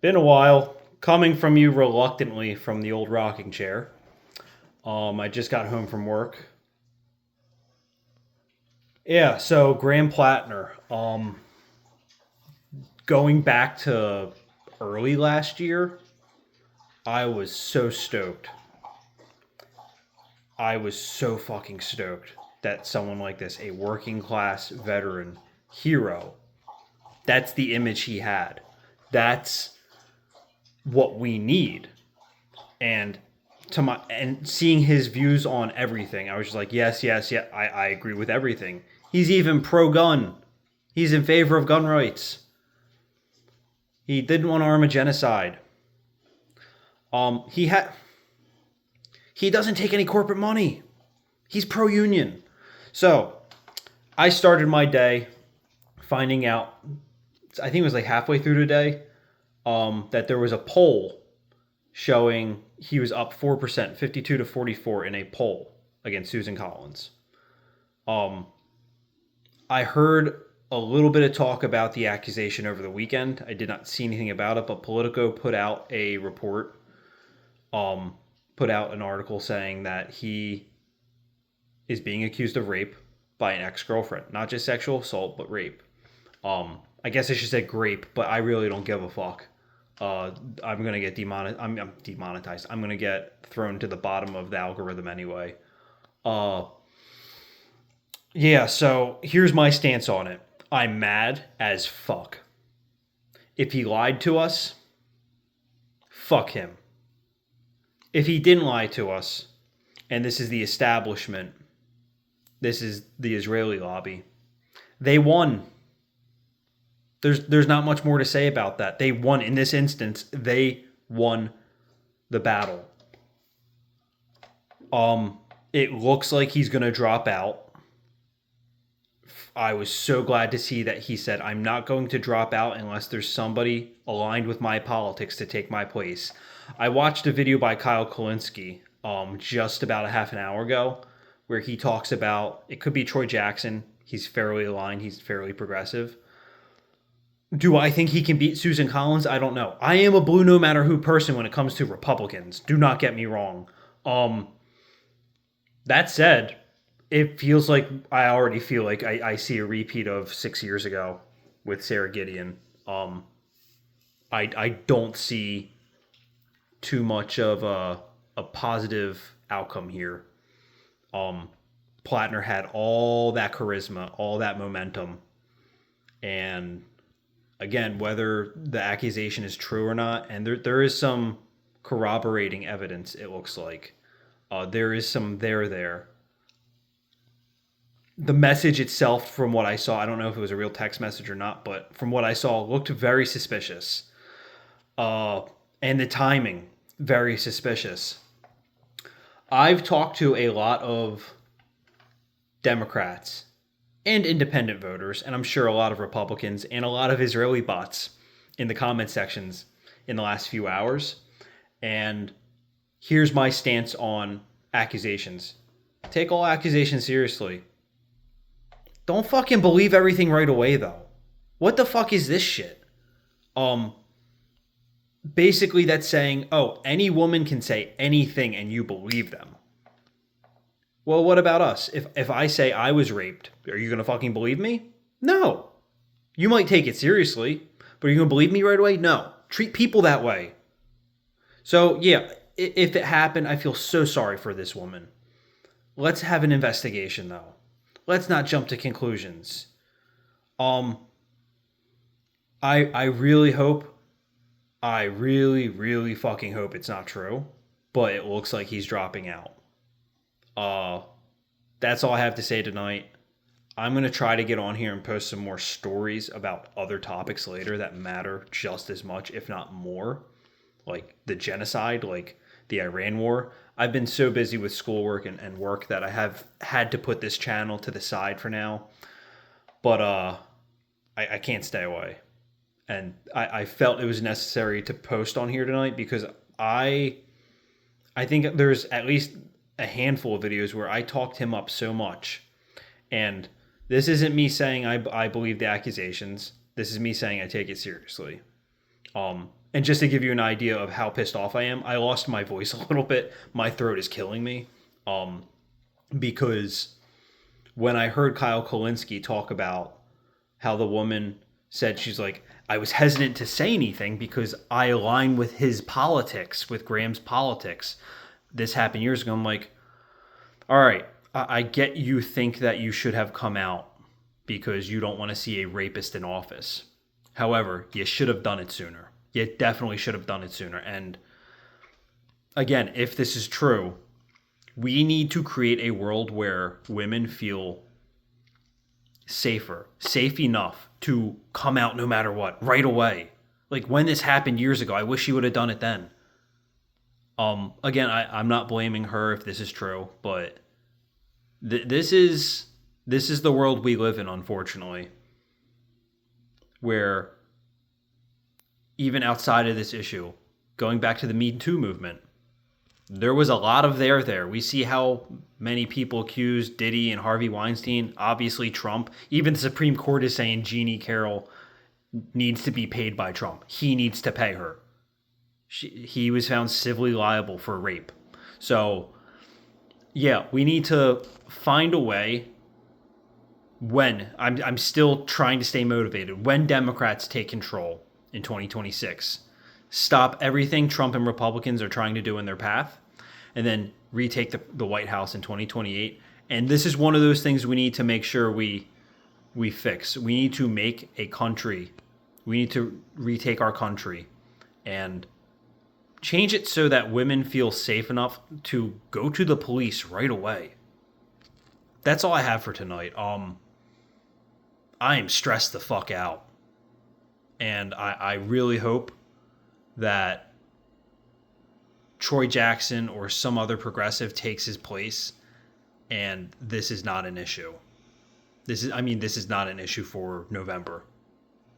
Been a while. Coming from you reluctantly from the old rocking chair. I just got home from work. Yeah, so Graham Platner. Going back to early last year, I was so stoked. I was so fucking stoked that someone like this, a working class veteran hero, that's the image he had. That's what we need. And seeing his views on everything, I was just like, yes, yes, yeah, I agree with everything. He's even pro gun. He's in favor of gun rights. He didn't want to arm a genocide. He had he doesn't take any corporate money. He's pro union. So I started my day finding out. I think it was like halfway through the day that there was a poll showing he was up 4%, 52 to 44 in a poll against Susan Collins. Um, I heard a little bit of talk about the accusation over the weekend. I did not see anything about it, but Politico put out a report, put out an article saying that he is being accused of rape by an ex-girlfriend. Not just sexual assault, but rape. I guess I should say grape, but I really don't give a fuck. I'm gonna get I'm demonetized. I'm gonna get thrown to the bottom of the algorithm anyway. Uh, yeah. So here's my stance on it. I'm mad as fuck. If he lied to us, fuck him. If he didn't lie to us, and this is the establishment, this is the Israeli lobby, they won. There's not much more to say about that. They won in this instance. They won the battle. It looks like he's gonna drop out. I was so glad to see that he said, "I'm not going to drop out unless there's somebody aligned with my politics to take my place." I watched a video by Kyle Kalinske just about a half an hour ago where he talks about it could be Troy Jackson. He's fairly aligned. He's fairly progressive. Do I think he can beat Susan Collins? I don't know. I am a blue no matter who person when it comes to Republicans. Do not get me wrong. That said, it feels like I already feel like I see a repeat of 6 years ago with Sarah Gideon. I don't see too much of a positive outcome here. Platner had all that charisma, all that momentum, and again, whether the accusation is true or not, and there is some corroborating evidence, it looks like. There is some there. The message itself, from what I saw, I don't know if it was a real text message or not, but from what I saw, looked very suspicious. And the timing, very suspicious. I've talked to a lot of Democrats and independent voters, and I'm sure a lot of Republicans and a lot of Israeli bots in the comment sections in the last few hours. And here's my stance on accusations. Take all accusations seriously. Don't fucking believe everything right away, though. What the fuck is this shit? Basically that's saying, oh, any woman can say anything and you believe them. Well, what about us? If I say I was raped, are you going to fucking believe me? No. You might take it seriously, but are you going to believe me right away? No. Treat people that way. So, yeah, if it happened, I feel so sorry for this woman. Let's have an investigation, though. Let's not jump to conclusions. I really hope, I really fucking hope it's not true, but it looks like he's dropping out. That's all I have to say tonight. I'm going to try to get on here and post some more stories about other topics later that matter just as much, if not more. Like the genocide, like the Iran war. I've been so busy with schoolwork and work that I have had to put this channel to the side for now. But I can't stay away. And I felt it was necessary to post on here tonight because I think there's at least a handful of videos where I talked him up so much. And this isn't me saying I believe the accusations. This is me saying I take it seriously. And just to give you an idea of how pissed off I am, I lost my voice a little bit. My throat is killing me. Because when I heard Kyle Kulinski talk about how the woman said, she's like, I was hesitant to say anything because I align with his politics, with Graham's politics. This happened years ago. I'm like, all right, I get you think that you should have come out because you don't want to see a rapist in office. However, you should have done it sooner. You definitely should have done it sooner. And again, if this is true, we need to create a world where women feel safe enough to come out no matter what, right away. Like when this happened years ago, I wish she would have done it then. Again, I'm not blaming her if this is true, but this is the world we live in, unfortunately, where even outside of this issue, going back to the Me Too movement, there was a lot of there. We see how many people accused Diddy and Harvey Weinstein, obviously Trump. Even the Supreme Court is saying Jeannie Carroll needs to be paid by Trump. He needs to pay her. He was found civilly liable for rape. So, yeah, we need to find a way when, I'm still trying to stay motivated, when Democrats take control in 2026, stop everything Trump and Republicans are trying to do in their path, and then retake the White House in 2028. And this is one of those things we need to make sure we fix. We need to make a country. We need to retake our country and change it so that women feel safe enough to go to the police right away. That's all I have for tonight. I am stressed the fuck out. And I really hope that Troy Jackson or some other progressive takes his place and this is not an issue. This is not an issue for November.